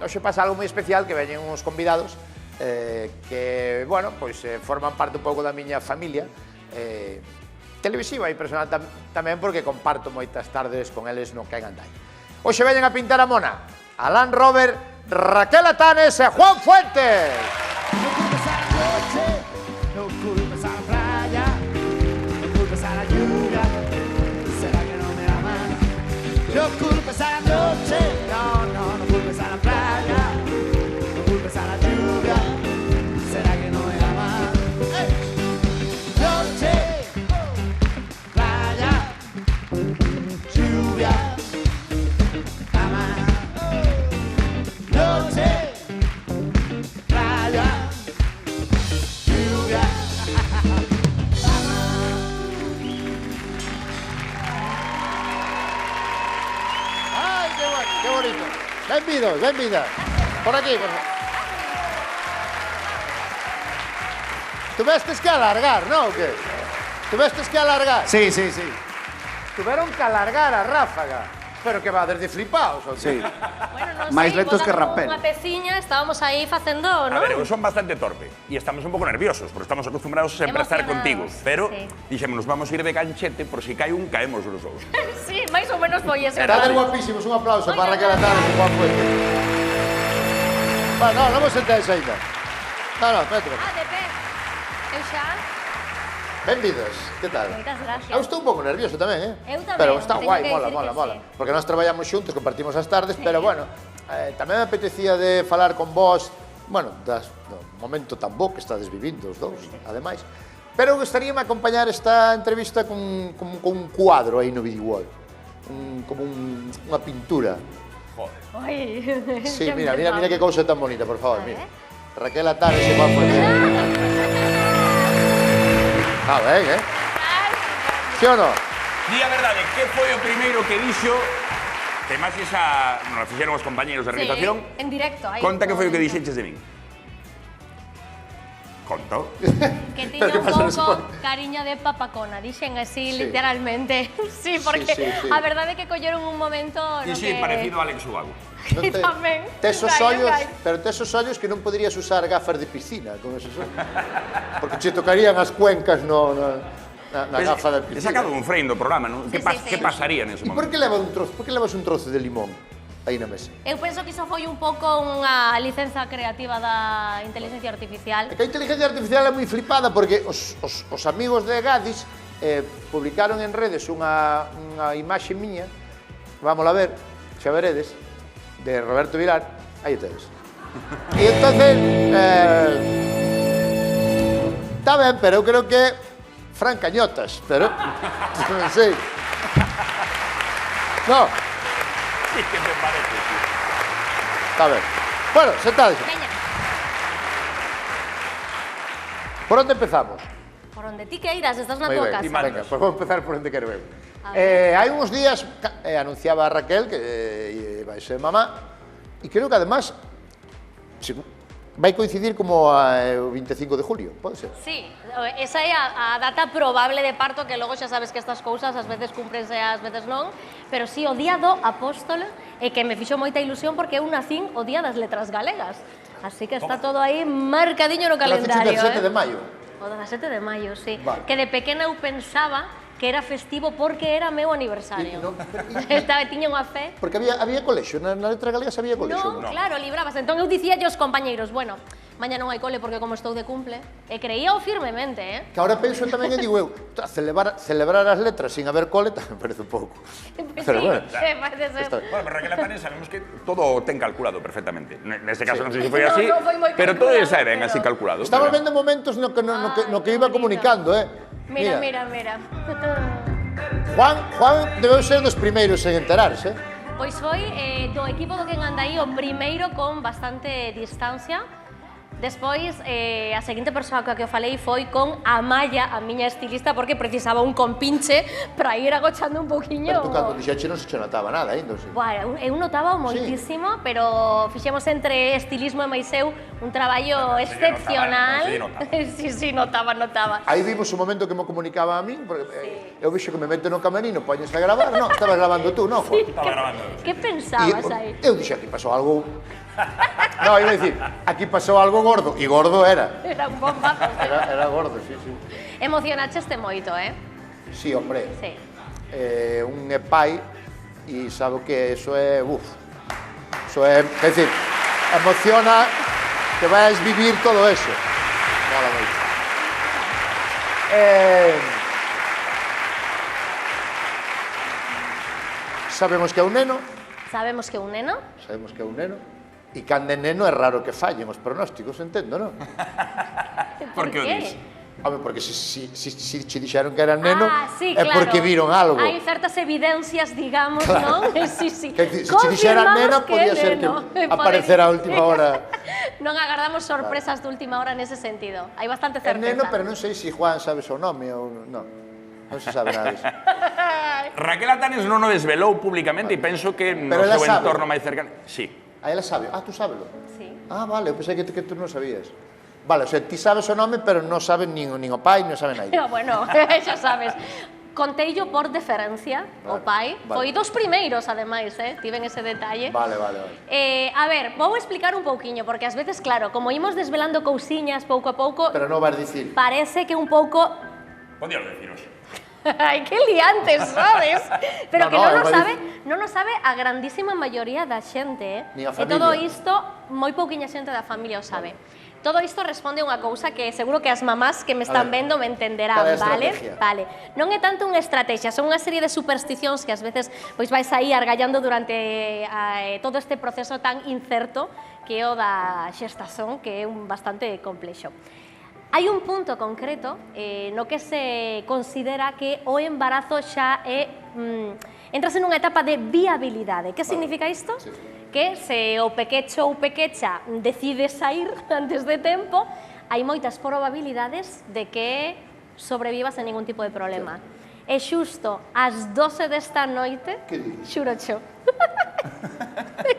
hoxe pasa algo moi especial, que veñen uns convidados que, bueno, pois forman parte un pouco da miña familia televisiva e personal tamén, porque comparto moitas tardes con eles no que andai. Hoxe veñen a pintar a mona Alan Robert, Raquel Atanes e Juan Fuentes. No culpes a la noche, no culpes a la playa, no culpes a la lluvia, será que no me aman. No culpes a la noche, no culpes a la playa, no culpes a la lluvia, será que no me aman. ¡Hey! Noche, playa, lluvia, aman. Noche, playa, lluvia, Ai, que bueno, que bonito. Benvidos, benvidas. Por aquí, por favor. Tuvestes que alargar, non, o que? Tuvestes que alargar? Sí, sí, sí. Tuveron que alargar a ráfaga. Pero que va desde flipaos, o Sí. Bueno, non Máis sei, lentos que botando rapel. unha peciña, estábamos aí facendo, A non? ver, eu son bastante torpe e estamos un pouco nerviosos porque estamos acostumbrados sempre a estar contigo, Emocionados, pero sí. dixémonos vamos ir de canchete por si cae un caemos os dous. Sí, máis ou menos foi ese. Estades plan. guapísimos, un aplauso para Oye, Raquel Atanes e Juan Fuentes. Bueno, non vos sentéis ainda. Non, espérate. Ah, de pé. Eu xa. Benvidos, que tal? Moitas gracias. Eu estou un pouco nervioso tamén, Eu tamén, Pero está teño guai, que mola, dicir mola, que mola. sí. Porque nós traballamos xuntos, compartimos as tardes, pero bueno, tamén me apetecía de falar con vos, bueno, do momento tan bo que estades vivindo os dous, ademais. Pero gustaríame acompañar esta entrevista con un cuadro aí no Videowall, como unha pintura. Joder. Oi. Sí, xa mira empezamos. que cousa tan bonita, por favor, A mira. ver. Raquel Atanes e Juan Fuentes. Ah, ben, Sí ou non? Di a verdade, que foi o primeiro que dixo que máis esa, nos fixeron os compañeros de realización. Sí, en directo. Aí, Conta que foi o que momento. dixeches de min. Conto. Que Pero tiña que un pasa, non se pouco pode? cariño de papacona, dixen así, Sí. literalmente. Sí, porque sí, sí. a verdade é que colleron un momento E no si, que... parecido a Alex Ubago. Non E tamén. Tes os Gai, ollos, gai. pero tes os ollos que non poderías usar gafas de piscina con esos ollos. Porque che tocarían as cuencas na gafa de He piscina. sacado un frame do programa, non? Sí, sí, sí. Que pasaría nese E por momento? que levas un trozo de limón aí na mesa? Eu penso que iso foi un pouco unha licenza creativa da inteligencia artificial. É que a inteligencia artificial é moi flipada porque os amigos de Gadis publicaron en redes unha imaxe miña, vámola ver, xa veredes, de Roberto Vilar, aí o tedes. E entonces, está ben, pero eu creo que Fran Cañotas, pero non sei. No, Sí, que me parece, tío. está ben. Bueno, sentades. Veña, Por onde empezamos? por onde ti queiras, estás na Moi tua ben. casa. Venga, pues vamos empezar por onde quero eu. A ver. Hai uns días anunciaba a Raquel que vai ser mamá e creo que además vai coincidir como o 25 de julio, pode ser? Sí, esa é a data probable de parto, que logo xa sabes que estas cousas ás veces cúmprense e ás veces non, pero sí, o día do apóstolo, e que me fixo moita ilusión porque eu nacín o día das letras galegas. Así que está todo aí marcadiño no calendario. 17 de maio. O 17 de maio, sí. Vale. Que de pequena eu pensaba que era festivo porque era meu aniversario. Tiña unha fe. Porque había colexio, na letra galega había colexio. Non, claro, librabas. Entón eu dicía aos compañeiros, bueno, maña non hai cole porque como estou de cumple, e creía firmemente, Que ahora penso tamén e digo eu, celebrar as letras sin haber cole tamén parece un pouco. Pues Pero sí, bueno, parece ser. está- Bueno, pero Raquel Atanes sabemos que todo ten calculado perfectamente. Neste caso non sei se foi No, así, non foi moi pero todo calculado, sae ben pero- así calculado. Estamos Pero- vendo momentos no que Ai, iba qué comunicando, Mira. Juan debeu ser dos primeiros en enterarse. Pois foi do equipo do que anda aí o primeiro con bastante distancia. Despois, a seguinte persoa coa que eu falei foi con Amaya, a miña estilista, porque precisaba un compinche para ir agochando un poquinho. Pero tú cando dixeche non se che notaba nada ainda, sí. Bueno, eu notaba moitísimo, pero fixemos entre estilismo e máis eu un traballo excepcional. Sí, notaba. Aí vimos o momento que me comunicaba a min, porque eu vixo que me mete no camerino, poñes a gravar, non, estabas grabando tú, non, Juan? Estaba grabando. Que pensabas aí? Eu dixo, aquí pasou algo No, iba a decir, aquí pasou algo gordo, e gordo era. Era un bombazo. Era gordo, sí, sí. Emocionaste moito, Sí, hombre. Sí. Un é pai e sabe que eso é, eso é, quer decir, emociona que vais vivir todo eso. Mola moito. Sabemos que é un neno, Sabemos que un neno. e cando é neno é raro que fallen os pronósticos, entendo, non? Por que o dis? Home, porque si che dixeron que era neno, sí, é claro. porque viron algo. Hai certas evidencias, digamos, Claro. non? Sí, sí. Que se che dixera neno, podía ser que aparecera a última hora. Non agardamos sorpresas de última hora nese sentido. Hai bastante É certeza. neno, pero non sei se Juan sabe o seu nome ou non. Non se sabe nada disso. Raquel Atanes non o desvelou públicamente e penso que no Pero ela seu sabe. entorno máis cercano... Sí. Ah, ela sabe. Ah, tú sábelo. Sí. Ah, vale, eu pensei que tú non sabías. Vale, o sea, ti sabes o nome, pero non sabe nin o pai, non sabe nada. Pero bueno, xa sabes. Conteillo por deferencia, o pai. Vale. Foi dos primeiros, ademais, tiven ese detalle. Vale. A ver, vou explicar un pouquiño, porque ás veces, claro, como imos desvelando cousiñas pouco a pouco, Pero non vas dicir. parece que un pouco... Podíalo deciros. Ai, que liantes, sabes? Pero No, que no, non eu nos vou sabe, non nos sabe a grandísima maioría da xente, Nin a E todo familia. isto, moi pouquiña xente da familia o sabe. Todo isto responde a unha cousa que seguro que as mamás que me están ver, vendo me entenderán, cal é a vale? estrategia? Vale. Non é tanto unha estrategia, son unha serie de supersticións que ás veces pois vais aí argallando durante todo este proceso tan incerto que é o da xestación, que é bastante complexo. Hai un punto concreto no que se considera que o embarazo xa é entras en unha etapa de viabilidade. Que significa isto? Sí. Que se o pequecho ou pequecha decide sair antes de tempo, hai moitas probabilidades de que sobrevivas sen ningún tipo de problema. E xusto ás 12 desta noite, Que dices? xurocho,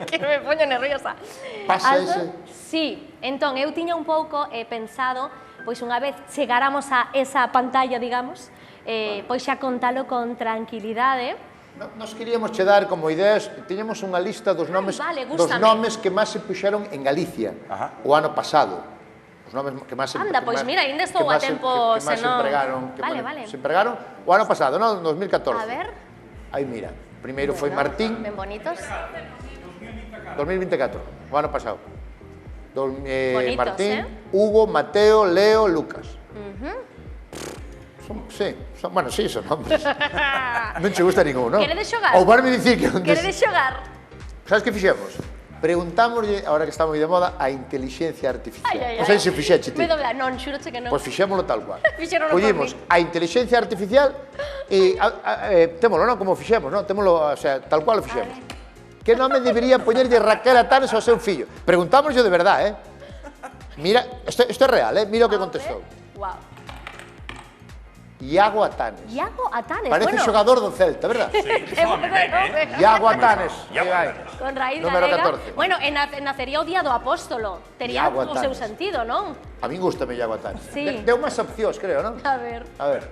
que me poño nerviosa. Pasa Ás ese? Sí, entón eu tiña un pouco pensado, pois unha vez chegáramos a esa pantalla, digamos, pois xa contalo con tranquilidade. Nos queríamos che dar como ideas, tiñamos unha lista dos nomes, vale, dos gústame. nomes que máis se puxeron en Galicia o ano pasado. Os nomes que máis Anda, pois mira, ainda estou que a máis tempo, que máis se senón. empregaron, Vale. se empregaron o ano pasado, non? 2014. A ver. Aí mira, primeiro foi Bueno, Martín, Ben bonitos. 2024, o ano pasado. Bonitos, Martín, Hugo, Mateo, Leo, Lucas. Bueno, sí, son nombres. Non che gusta ningún, non? Queredes xogar? Ou varme dicir que... Queredes xogar? Sabes que fixemos? Preguntámoslle, ahora que está moi de moda, a inteligencia artificial. Ai. Non sei se fixeche ti. Me dobla, non, xúroche que non. Pois fixémolo tal cual. Fixéronlo por Collimos mí. a inteligencia artificial e témolo, non? Como fixemos, non? Témolo, o sea, tal cual o fixemos. Que nome debería poñerlle Raquel Atanes ao seu fillo? Preguntámoslle de verdade, Mira, isto é real, Mira o que contestou. Wow. Iago Atanes. Iago Atanes, Parece bueno. xogador do Celta, verdad? Sí, soame ben, Iago Atanes. Iago Aí vai. Atanes. Con raíz Número galega. 14. Bueno, nacería o día do apóstolo. Tería Iago o seu Atanes. sentido, non? A min gustame Iago Atanes. Sí. Deu máis opcións, creo, non? A ver. A ver.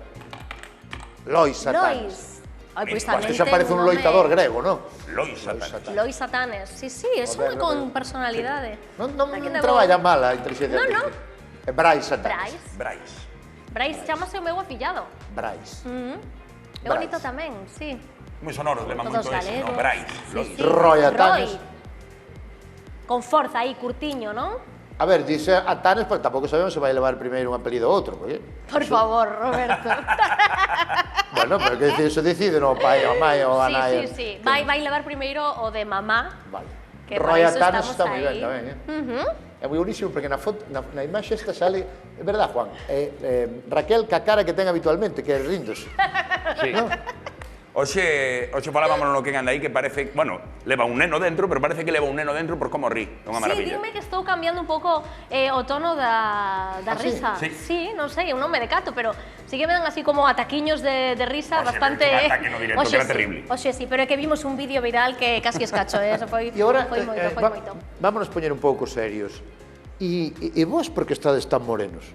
Lois Atanes. Lois. Ai, pois Isto tamén xa ten parece un nome. loitador grego, non? Lois Atanes. Lois Atanes. Sí, es Joder, unha con personalidade. Non Aquí te traballa vou. mal a inteligencia No, no. artificial. É Brais Atanes. Brais. Brais chamase o meu afillado. Brais. É bonito tamén, sí. Moi sonoro, lema Todos moito ese, galegos. no? Brais, Lois. Roy Atanes. Con forza aí, curtiño, non? A ver, dice Atanes, pero tampouco sabemos se vai levar primeiro un apelido ou outro, porque... Por favor, Roberto. Bueno, pero que eso decide o pai, o mai, o a nai. Sí. Vai levar primeiro o de mamá. Vale. Que Roy para iso Atanes estamos está moi ben aí. tamén, É moi buenísimo porque na foto, na imaxe esta sale, é verdad, Juan, Raquel ca cara que ten habitualmente, que é rindos. Sí. Oxe falábamos no que anda aí que parece, bueno, leva un neno dentro, pero parece que leva un neno dentro por como ri, é unha Sí, maravilla. dime que estou cambiando un pouco o tono da sí? risa. Sí. Sí, non sei, eu non me decato, pero sí que me dan así como ataquiños de risa Oxe, bastante... un ataque no directo, que era sí. terrible. Oxe, sí, pero é que vimos un vídeo viral que casi escacho, eso foi E agora, foi moito. vámonos poñer un pouco serios. E vos por que estades tan morenos?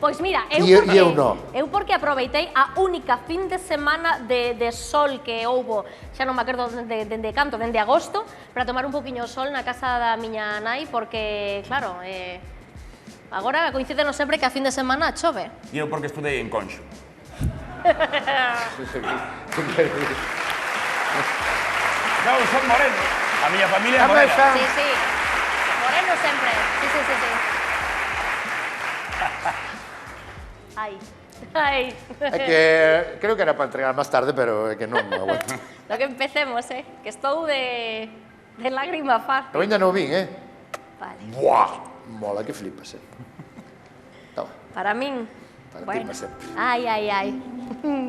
Pois mira, eu porque aproveitei a única fin de semana de sol que houbo, xa non me acordo dende canto, dende agosto, para tomar un poquinho o sol na casa da miña nai, porque, claro, agora coincídenos sempre que a fin de semana chove. E eu porque estudei en Conxo. Non, son moreno. A miña familia é morena. Sí, sí. Moreno sempre. Sí, sí, sí, sí. Ai. Ai. É que creo que era para entregar máis tarde, pero é que non me aguanto. Lo que empecemos, que estou de lágrima fácil. Eu ainda non vin, Vale. Buah, mola que flipas, Toma. Para min, Para ti, bueno. para sempre. Ai, ai, ai.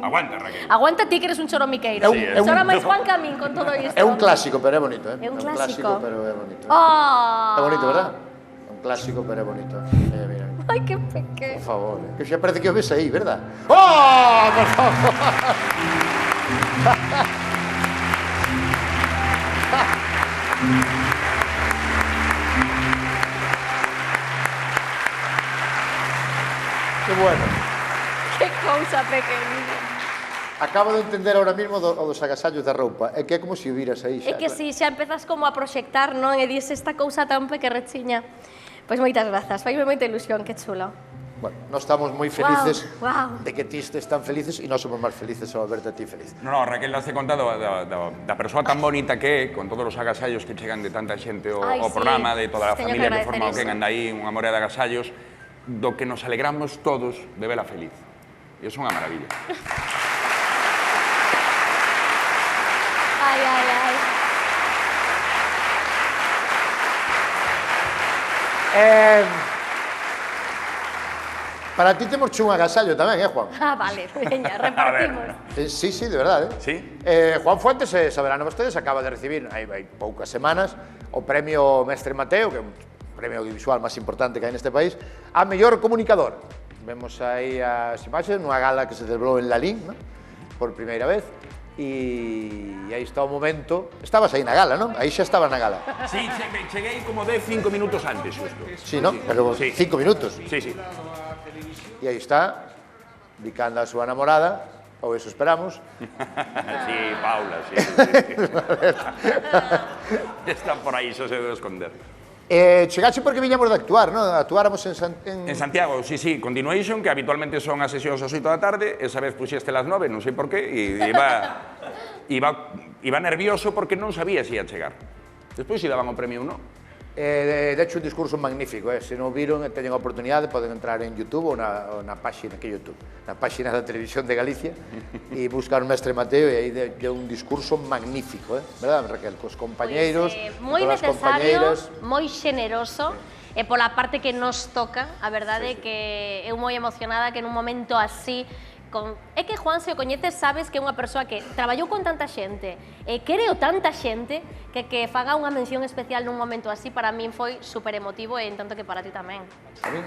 Aguanta, Raquel. Aguanta ti que eres un choromiqueiro. Chora máis pan que a min con todo isto. É un clásico, pero é bonito, É un clásico? pero é bonito. Oh. É bonito, verdad? É un clásico, pero é bonito. Mira, mira. Ai, que peque. Por favor, que xa parece que o ves aí, verdad? Oh, por favor. Que bueno. Que cousa pequenina. Acabo de entender ahora mismo o dos agasallos da roupa. É que é como se o viras aí xa. É que si xa empezas como a proxectar, non? E dices esta cousa tan pequerrechiña. Pois moitas grazas, faime moita ilusión, que chulo. Bueno, nós estamos moi felices Guau. de que ti estés tan felices e nós somos máis felices ao verte a ti feliz. No, Raquel, has contado da persoa tan bonita que é, con todos os agasallos que chegan de tanta xente ao Ai, sí. programa, de toda a Teño familia que que forma o agradecer que anda aí, unha morea de agasallos, do que nos alegramos todos de vela feliz. E é unha maravilla. Ai, ai, ai. Para ti temos un agasallo tamén, Juan? Ah, vale, veña, repartimos. Sí, sí, de verdade. Sí. Juan Fuentes, saberán vostedes, acaba de recibir hai poucas semanas o premio Mestre Mateo, que é un premio audiovisual máis importante que hai neste país, a mellor comunicador. Vemos aí as imaxes nunha gala que se celebrou en Lalín, ¿no? Por primeira vez, e aí está o momento. Estabas aí na gala, non? Aí xa estabas na gala. Sí, cheguei como de 5 minutos antes, xusto. Sí, non? Pero Sí. 5 minutos. Sí, sí. E aí está, bicando a súa namorada, ou eso esperamos. Sí, Paula, sí. Está por aí, xa se debe esconder. Chegaxe porque viñamos de actuar, non? Actuáramos En Santiago, sí, sí, Continuation, que habitualmente son as sesións ás 8 da tarde, esa vez puxeste las 9, non sei por qué, e iba nervioso porque non sabía se ia chegar. Despois se daban o premio ou non. De hecho, un discurso magnífico, se non viron e teñen a oportunidade, poden entrar en YouTube ou na páxina, que YouTube, na páxina da Televisión de Galicia e buscar o Mestre Mateo e aí deu un discurso magnífico, verdad, Raquel? Cos compañeiros, moi todas as necesario, compañeiras. moi xeneroso, e pola parte que nos toca, a verdade é que eu moi emocionada que nun momento así, é que Juan, se o coñeces, sabes que é unha persoa que traballou con tanta xente e quereo tanta xente que faga unha mención especial nun momento así, para min foi super emotivo e en tanto que para ti tamén. A min,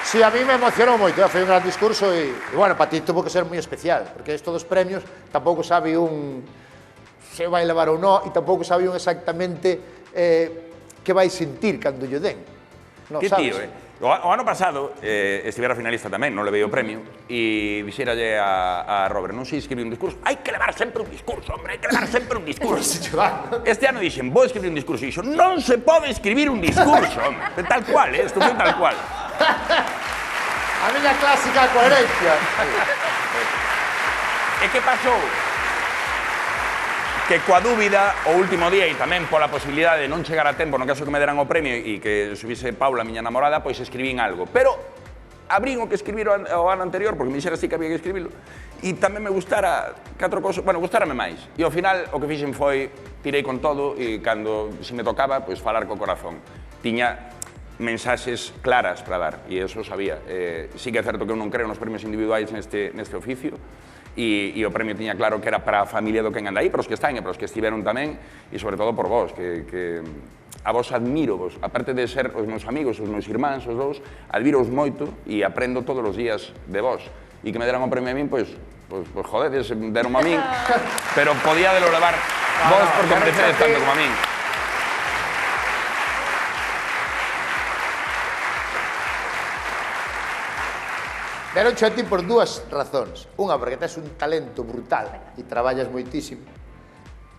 sí, a mí me emocionou moito, foi un gran discurso e bueno, para ti tuvo que ser moi especial, porque estes dos premios tampouco sabe un se vai levar ou non, e tampouco sabe un exactamente que vai sentir cando lle den. Non Que sabes? tío, O ano pasado estivera finalista tamén, non levei o premio, e dixéralle a Robert, non sei escribir un discurso. Hai que levar sempre un discurso, hombre, hai que levar sempre un discurso. Este ano dixen, vou escribir un discurso, e dixo, non se pode escribir un discurso, hombre. Tal cual, isto foi tal cual. A miña clásica coherencia. E que pasou? Que coa dúbida, o último día, e tamén pola posibilidade de non chegar a tempo no caso que me deran o premio e que subise Paula, a miña namorada, pois escribín algo. Pero abrín o que escribir o ano anterior, porque me dixera así que había que escribilo, e tamén me gustara catro cosas, bueno, gustárame máis. E ao final o que fixen foi, tirei con todo, e cando se me tocaba, pois falar co corazón. Tiña mensaxes claras para dar, e eso sabía. Sí que é certo que eu non creo nos premios individuais neste oficio, e o premio tiña claro que era para a familia do que anda aí, para os que están e para os que estiveron tamén, e sobre todo por vos, que a vos admiro vos, aparte de ser os meus amigos, os meus irmáns, os dous, admiro-os moito e aprendo todos os días de vos. E que me deran o premio a min, pois, Pues jodedes, deron a min, pero podía de lo levar vos porque merecedes tanto como a min. Deronche a ti por dúas razóns. Unha, porque tes un talento brutal e traballas moitísimo.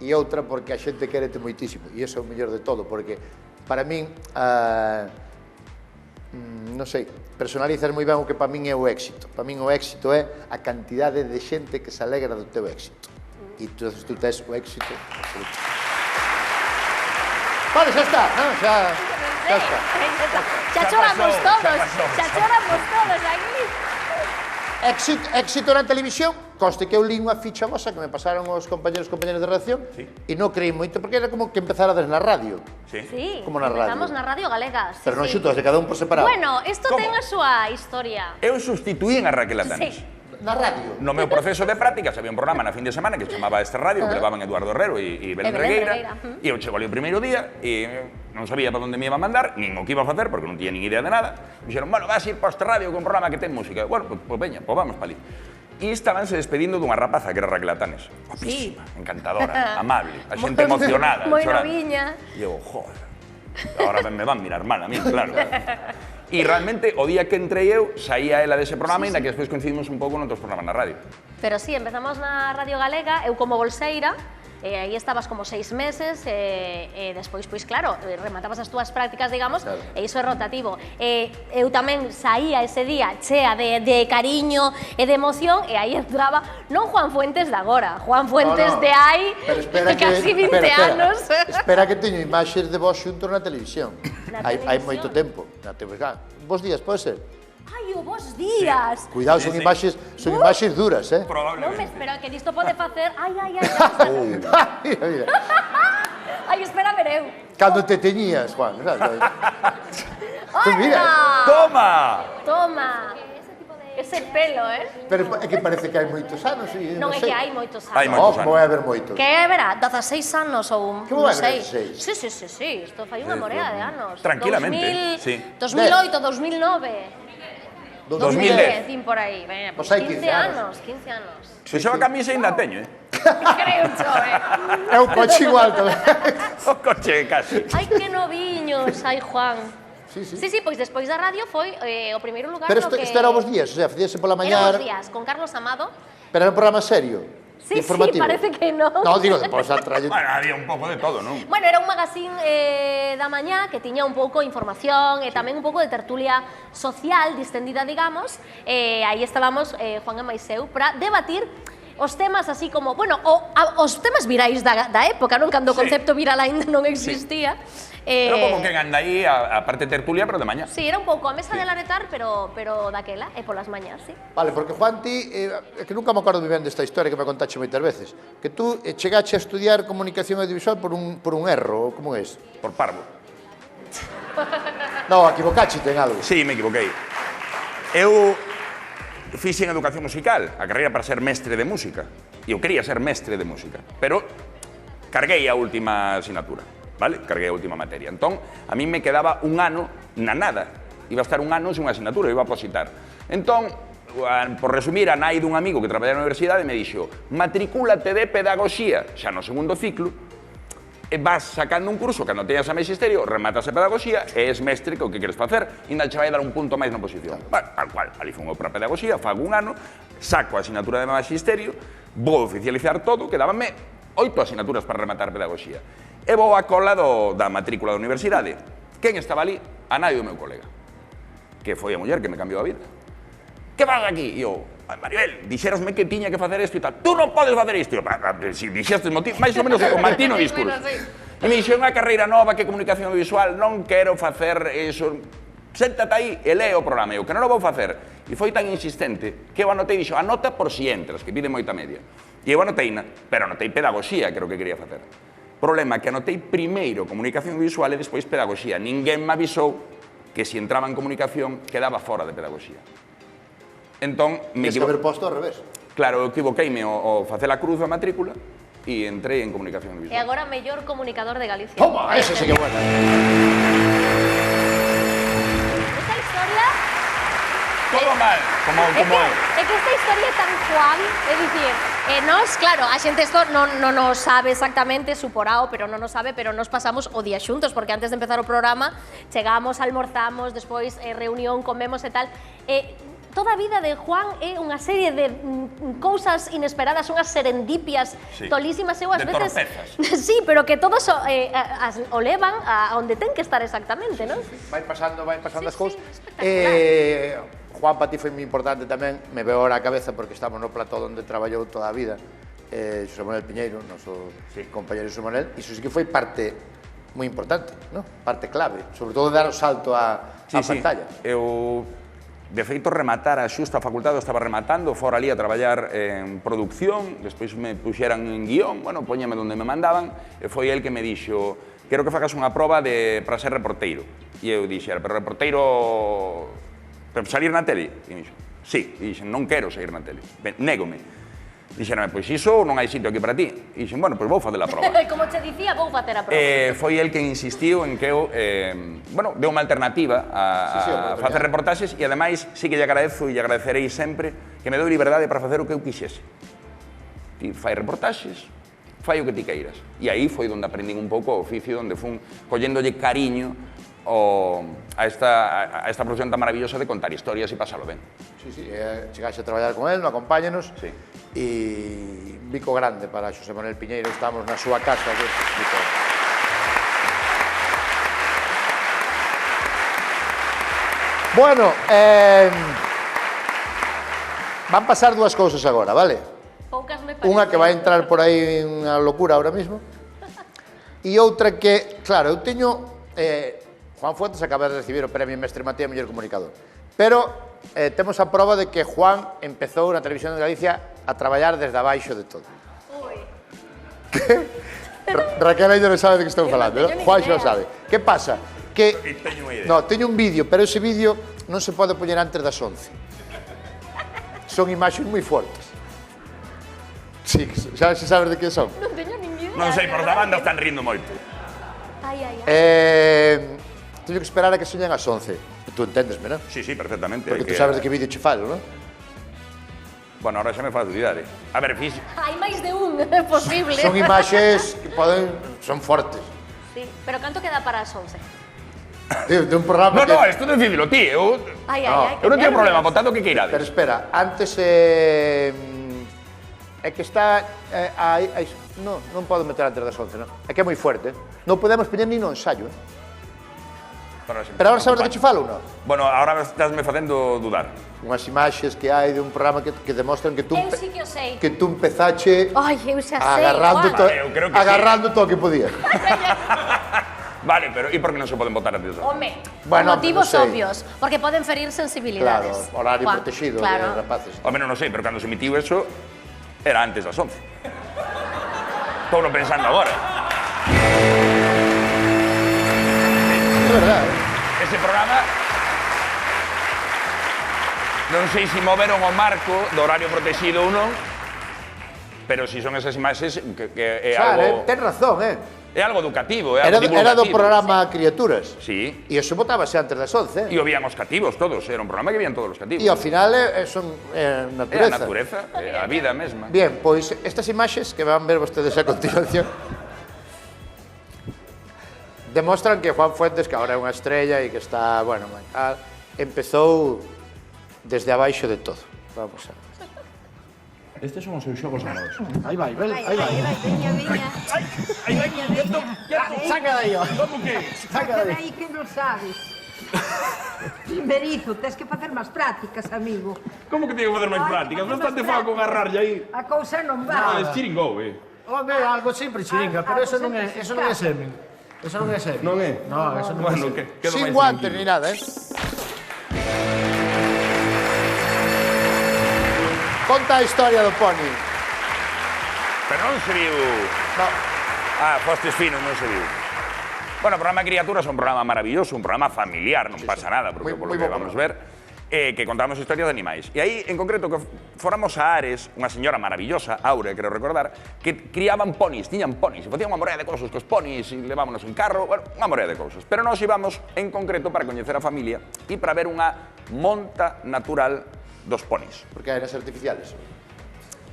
E outra, porque a xente quérete moitísimo. E iso é o mellor de todo, porque para min, non sei, personalizas moi ben o que para min é o éxito. Para min o éxito é a cantidade de xente que se alegra do teu éxito. E tú tes o éxito absoluto. Vale, xa está, non? Xa está. Xa choramos todos, xa choramos todos aquí. Éxito na televisión, conste que eu li unha ficha vosa que me pasaron os compañeros de redacción e non creí moito, porque era como que empezarades na radio. Sí, como na radio. empezamos na radio galega. Pero non xutos, de cada un por separado. Bueno, isto ten a súa historia. Eu sustituín a Raquel Atanes. Na radio. No meu proceso de prácticas había un programa na fin de semana que se chamaba Esta Radio, que levaban Eduardo Herrero e Belén Regueira. E eu chego ali o primeiro día e non sabía para onde me iba a mandar, nin o que iba a facer, porque non tiña nin idea de nada. Me dixeron, bueno, vas a ir para Esta Radio con un programa que ten música. Bueno, pues veña, pues vamos para ali. E estabanse despedindo dunha rapaza que era Raquel Atanes. Guapísima, encantadora, amable, a xente emocionada. Moi noviña. E eu, joder, agora me van mirar mal a mí, claro. E realmente, o día que entrei eu, saía ela dese programa, ainda que despois coincidimos un pouco noutros programas na radio. Pero sí, empezamos na Radio Galega, eu como bolseira, aí estabas como 6 meses, e despois, pois claro, rematabas as túas prácticas, digamos, claro. E iso é rotativo. Eu tamén saía ese día chea de cariño e de emoción, e aí entraba, non Juan Fuentes de agora, Juan Fuentes de hai casi 20 anos. Espera que teño imaxes de vos xuntos na televisión. Hai moito tempo. Bos días, pode ser? Ai, o bos días! Sí. Cuidado, son imaxes duras, eh? Probablemente. Non me espera, que disto pode facer... Ai, Mira. Ai, espera, ver eu. Cando te teñías, Juan. Hola! Toma! Toma! Ese pelo, Pero é que parece que hai moitos anos. Non é que hai moitos anos. Hai moitos anos. Vai haber moitos. Que verá, 16 anos ou Que vai non sei. haber 16? Sí, isto fai unha morea de anos. Tranquilamente, sí. 2008, 2009. 2010. Din por aí. Veña, Pois hai 15 anos. 15 anos. Se xo a camisa ainda teño, Creo xo, É un coche igual tamén. O coche casi. Ai, que noviños, ai, Juan. Sí. Sí, pois despois da radio foi o primeiro lugar Pero no que... isto era vos días, o sea, facíase pola mañá. Era vos días, con Carlos Amado. Pero era un programa serio. Sí, informativo. parece que non. No, digo, depois a tralle... Bueno, había un pouco de todo, non? Bueno, era un magazín da mañá que tiña un pouco de información e tamén un pouco de tertulia social distendida, digamos. Aí estábamos, Juan e Maiseu, para debatir os temas así como, bueno, os temas virais da época, non? Cando o concepto viral ainda non existía. Pero como que anda aí a parte tertulia, pero de mañá. Sí, era un pouco a mesa de laretar, pero daquela, e polas mañás, sí. Vale, porque Juan, ti, é que nunca me acordo moi ben desta historia que me contaxe moitas veces, que tú chegache a estudiar comunicación audiovisual por un erro, ou como é? Por parvo. No, equivocache en algo. Sí, me equivoquei. Eu fixen educación musical, a carreira para ser mestre de música. E eu quería ser mestre de música, pero carguei a última asignatura, vale? Carguei a última materia. Entón, a mí me quedaba un ano na nada. Iba a estar un ano sin unha asignatura, iba a opositar. Entón, por resumir, a nai dun amigo que traballa na universidade me dixo matricúlate de pedagogía, xa no segundo ciclo, e vas sacando un curso cando teñas a magisterio, rematas a pedagogía e és mestre que o que queres facer e ainda che vai dar un punto máis na oposición. Bueno, tal cual, ali fun para pedagogía, fago un ano, saco a asignatura de magisterio, vou oficializar todo, quedábanme 8 asignaturas para rematar pedagogía. E vou a cola da matrícula da universidade. Quen estaba ali? A nai do meu colega, que foi a muller que me cambiou a vida. Que vas aquí? E eu, Maribel, dixerasme que tiña que facer isto e tal. Tú non podes facer isto. Si dixestes motivo, máis ou menos o mantino o discurso. E me dixo, unha carreira nova que comunicación visual, non quero facer eso. Séntate aí e lee o programa. Eu, que non o vou facer. E foi tan insistente que eu anotei, dixo, anota por si entras, que pide moita media. E eu anotei, pero anotei pedagogía, que era o que quería facer. Problema que anotei primeiro comunicación visual e despois pedagogía. Ninguén me avisou que se entraba en comunicación quedaba fora de pedagogía. Entón, me Tens que haber posto ao revés. Claro, equivoqueime ao facer a cruz da matrícula e entrei en comunicación E visual. agora mellor comunicador de Galicia. Toma, ese sí que bueno. Esta historia todo mal, como é. É que esta historia é tan Juan, é dicir, nós, claro, a xente isto non nos sabe exactamente, suporao, pero non nos sabe, pero nos pasamos o día xuntos, porque antes de empezar o programa, chegamos, almorzamos, despois reunión, comemos e tal. Toda a vida de Juan é unha serie de cousas inesperadas, unhas serendipias tolísimas. Eu ás veces... torpezas. Sí, pero que todos o levan a onde ten que estar exactamente, non? Vai pasando as cousas. Espectacular. Juan para ti foi moi importante tamén, me veo ahora a cabeza porque estamos no plató onde traballou toda a vida, Xosé Manuel Piñeiro, noso compañero Xosé Manuel, e iso sí que foi parte moi importante, non? Parte clave, sobre todo dar o salto á pantalla. Eu, de feito, rematara xusto a facultade, estaba rematando, fora ali a traballar en producción, despois me puxeran en guión, bueno, poñame onde me mandaban, e foi el que me dixo, quero que fagas unha proba para ser reporteiro. E eu dixera, pero reporteiro... Pero salir na tele? E me dixo, sí. E dixen, non quero sair na tele, négome. Dixeronme, pois iso non hai sitio aquí para ti. E dixen, bueno, pois vou fazer a proba. Como te dicía, vou facer a proba. Foi el que insistiu en que eu, bueno, deu unha alternativa a facer reportaxes e, ademais, sí que lle agradezo e lle agradecerei sempre que me dou liberdade para facer o que eu quixese. Ti fai reportaxes, fai o que ti queiras. E aí foi onde aprendín un pouco o oficio, onde fun colléndolle cariño a esta profesión tan maravillosa de contar historias e pasalo ben. Sí, chegaxe a traballar con él, no acompáñanos, e bico grande para Xosé Manuel Piñeiro, estamos na súa casa. Bueno, van pasar dúas cousas agora, vale? Poucas me parecen. Unha que vai entrar por aí unha locura ahora mismo, e outra que, claro, eu teño... Juan Fuentes acaba de recibir o premio Mestre Mateo Mellor Comunicador. Pero temos a proba de que Juan empezou na Televisión de Galicia a traballar desde abaixo de todo. Ui. Raquel ainda non sabe de que estou falando, non? Juan xa sabe. Que pasa? Que teño unha idea. No, teño un vídeo, pero ese vídeo non se pode poñer antes das 11. Son imaxes moi fortes. Sí, xa se sabes de que son. Non teño nin idea. Non sei, por da banda están rindo moito. Teño que esperar a que señan as 11. Tú entendesme, non? Sí, perfectamente. Porque tú sabes de que vídeo che falo, non? Bueno, ahora xa me faz dudar, A ver, Hai máis de un, é posible. Son imaxes que son fortes. Sí, pero canto queda para as 11? De un programa que... No, isto decidilo ti, eu non teño problema, votando o que queirades. Pero espera, antes é que está... Non podo meter antes das 11, non? É que é moi fuerte. Non podemos poñer nin no ensayo, Pero ahora sabes de que che falo ou non? Bueno, ahora estásme facendo dudar. Unhas imaxes que hai de un programa que demostran que tú... Eu sí que o sei. Que tú empezache... Ai, eu xa sei, agarrando todo o que podías. Vale, pero e por que non se poden votar antes das 11? Home, por motivos obvios, porque poden ferir sensibilidades. Claro, horario protegido de rapaces. Home, non o sei, pero cando se emitiu eso, era antes das 11. Estou pensando agora. É verdade, Ese programa... Non sei se moveron o marco do horario protegido ou non, pero si son esas imaxes que é algo... Ten razón, É algo educativo, é algo divulgativo. Era do programa Criaturas. Sí. E eso botábase antes das 11. E o vían os cativos todos, era un programa que vían todos os cativos. E ao final son natureza. É a natureza, é a vida mesma. Bien, pois estas imaxes que van ver vostedes a continuación demostran que Juan Fuentes, que agora é unha estrella e que está, bueno, empezou desde abaixo de todo. Vamos a ver. Estes son os seus xogos amados. Aí vai, veña. Saca de aí, ó. Como que? Saca de aí. Aí que non sabes. Primeirizo, tes que facer máis prácticas, amigo. Como que teño que facer máis prácticas? Bastante fago agarrarlle aí. A cousa non Ah, va. é chiringou, Home, algo sempre chiringa, pero eso non é semen. Eso non é semen. Non é? No, eso non é Bueno, semen. quedo Sin máis guantes tranquilo. ni nada, Conta a historia do poni. Pero non se viu... No. Fostes finos, non se viu. Bueno, o programa Criaturas é un programa maravilloso, un programa familiar, non pasa nada, porque Moi por lo que bo vamos programa. ver. que contábamos historias de animais. E aí, en concreto, que fóramos a Ares, unha señora maravillosa, Aurea, creo recordar, que criaban ponis, tiñan ponis, e facían unha morea de cousas cos ponis, e levámonos en carro, bueno, unha morea de cousas. Pero nós íbamos, en concreto, para coñecer a familia e para ver unha monta natural dos ponis. Porque hai nas artificiales.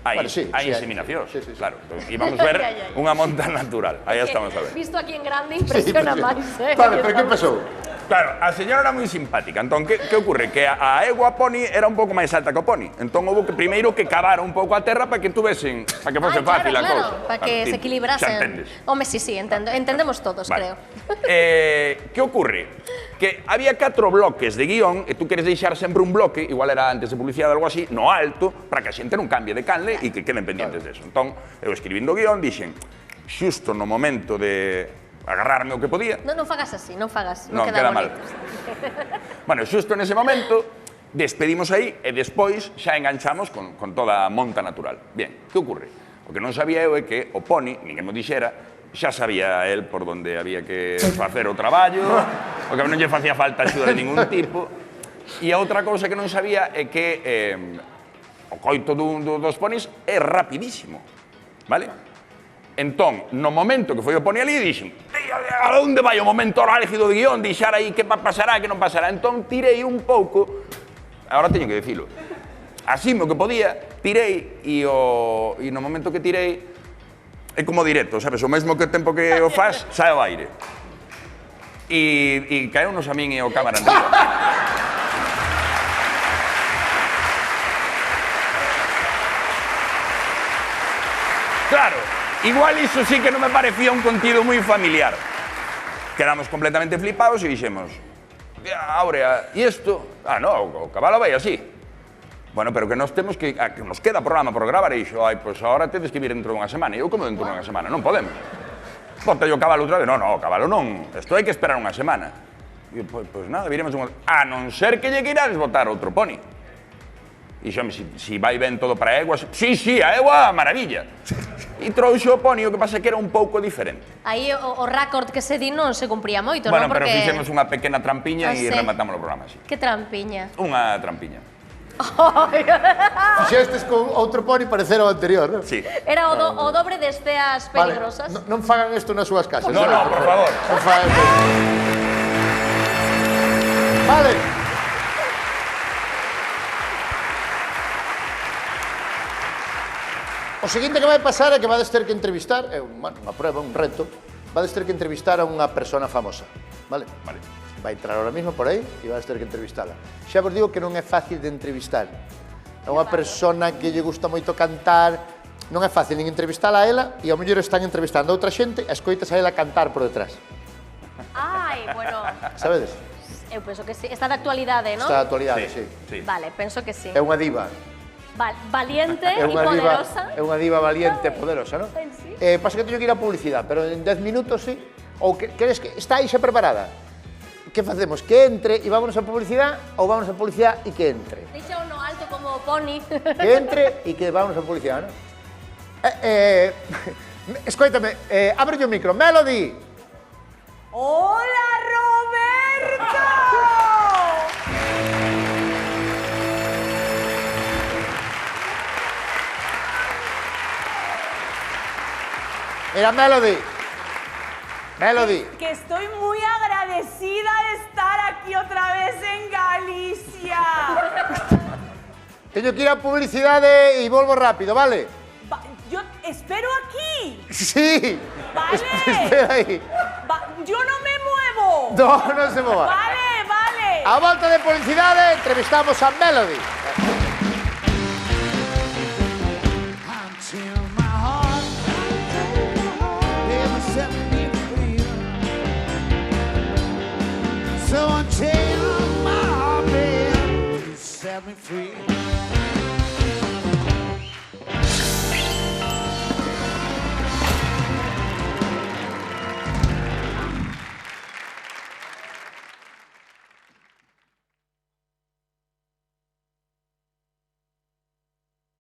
Hai Bueno, sí, inseminacións, sí. claro. Íbamos a ver unha monta natural, aí estamos a ver. Visto aquí en grande impresiona máis, Vale, pero que pasou? Claro, a señora era moi simpática. Entón, que ocurre? Que a egua poni era un pouco máis alta que o poni. Entón, houve que primeiro que cavar un pouco a terra para que tuvesen, para que fose fácil a cousa. Para que se equilibrasen. Xa entendes. Home, sí, entendo. Entendemos todos, Vale. creo. Que ocurre? Que había 4 bloques de guión e tú queres deixar sempre un bloque, igual era antes de publicidade ou algo así, no alto, para que a xente non cambie de canle e que queden pendientes deso. Entón, eu escribindo o guión dixen, xusto no momento de agarrarme o que podía. Non fagas así, non fagas. Non, queda queda mal. bonito. Bueno, xusto nese momento, despedimos aí e despois xa enganchamos con toda a monta natural. Bien, que ocurre? O que non sabía eu é que o poni, ninguén mo dixera, xa sabía el por onde había que facer o traballo, o que non lle facía falta axuda de ningún tipo. E a outra cousa que non sabía é que o coito dos ponis é rapidísimo, vale? Entón, no momento que foi o poni ali, dixen, a onde vai o momento álgido de guión, dixar aí que pasará, que non pasará. Entón, tirei un pouco, agora teño que dicilo, así o que podía, tirei e no momento que tirei, é como directo, sabes, o mesmo que o tempo que o faz, sae ao aire. E caeunos a min e o cámara en riba. Claro. Igual iso sí que non me parecía un contido moi familiar. Quedamos completamente flipados e dixemos, Aurea, e isto? Ah, no, o cabalo vai así. Bueno, pero que nos temos que nos queda programa por gravar e dixo, pois agora tedes que vir dentro dunha semana. E eu, como dentro dunha semana? Non podemos. Bota o cabalo outra vez. No, o cabalo non. Isto hai que esperar unha semana. E pois nada, viremos unha... A non ser que lle queirades botar outro poni. E xome, si vai ben todo para eguas... Sí, a egua, maravilla. E trouxe o poni, o que pasa é que era un pouco diferente. Aí o récord que se di non se cumpría moito, bueno, non? Pero fixemos unha pequena trampiña e rematamos o programa así. Que trampiña? Unha trampiña. Fixestes con outro poni parecer ao anterior, non? Sí. Era o dobre de esteas peligrosas. Vale, non fagan isto nas súas casas. No, por favor. Non fagan isto. Vale. O seguinte que vai pasar é que vades ter que entrevistar, é unha prueba, un reto, vades ter que entrevistar a unha persona famosa, vale? Vale. Vai entrar ahora mismo por aí e vades ter que entrevistala. Xa vos digo que non é fácil de entrevistar. É unha persona que lle gusta moito cantar, non é fácil nin entrevistala a ela e ao mellor están entrevistando a outra xente e escoitas a ela cantar por detrás. Ai, bueno. Sabedes? Eu penso que sí. Está de actualidade, non? Está de actualidade, sí. Vale, penso que sí. É unha diva. Valiente e poderosa. É unha diva valiente e poderosa, non? Sí. Pasa que teño que ir a publicidade, pero en 10 minutos, sí. Ou queres que está aí xa preparada? Que facemos? Que entre e vámonos a publicidade ou vámonos a publicidade e que entre? Deixa no alto como o poni. Que entre e que vámonos a publicidade, non? Escoítame, abre o micro. Melody! ¡Hola, Roberto! Mira, Melody. Melody. Que estoy muy agradecida de estar aquí otra vez en Galicia. Teño que ir a publicidade e volvo rápido, vale? Yo espero aquí. Sí. Vale. Espera aí. Yo no me muevo. No se mova. Vale. A volta de publicidade entrevistamos a Melody.